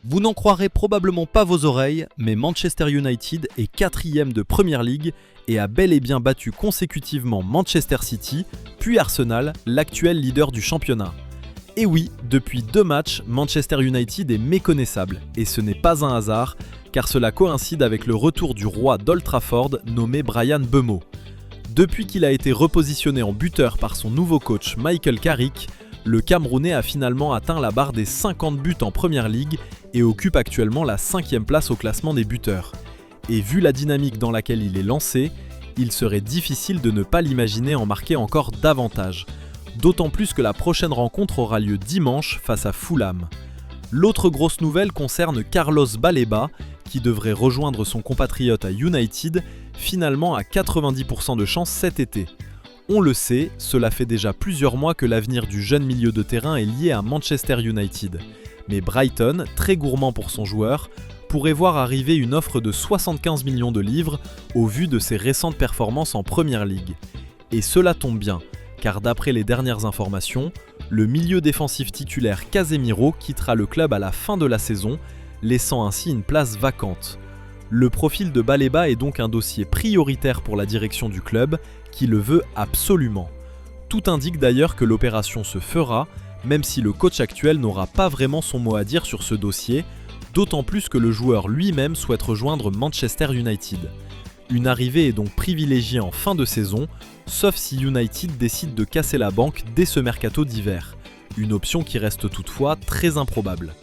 Vous n'en croirez probablement pas vos oreilles, mais Manchester United est 4e de Premier League et a bel et bien battu consécutivement Manchester City, puis Arsenal, l'actuel leader du championnat. Et oui, depuis 2 matchs, Manchester United est méconnaissable, et ce n'est pas un hasard, car cela coïncide avec le retour du roi d'Old Trafford nommé Bryan Mbeumo. Depuis qu'il a été repositionné en buteur par son nouveau coach Michael Carrick, le Camerounais a finalement atteint la barre des 50 buts en Premier League et occupe actuellement la 5e place au classement des buteurs. Et vu la dynamique dans laquelle il est lancé, il serait difficile de ne pas l'imaginer en marquer encore davantage. D'autant plus que la prochaine rencontre aura lieu dimanche face à Fulham. L'autre grosse nouvelle concerne Carlos Baleba, qui devrait rejoindre son compatriote à United, finalement à 90% de chance cet été. On le sait, cela fait déjà plusieurs mois que l'avenir du jeune milieu de terrain est lié à Manchester United. Mais Brighton, très gourmand pour son joueur, pourrait voir arriver une offre de 75 millions de livres au vu de ses récentes performances en Premier League. Et cela tombe bien, car d'après les dernières informations, le milieu défensif titulaire Casemiro quittera le club à la fin de la saison, laissant ainsi une place vacante. Le profil de Baleba est donc un dossier prioritaire pour la direction du club, qui le veut absolument. Tout indique d'ailleurs que l'opération se fera, même si le coach actuel n'aura pas vraiment son mot à dire sur ce dossier, d'autant plus que le joueur lui-même souhaite rejoindre Manchester United. Une arrivée est donc privilégiée en fin de saison, sauf si United décide de casser la banque dès ce mercato d'hiver, une option qui reste toutefois très improbable.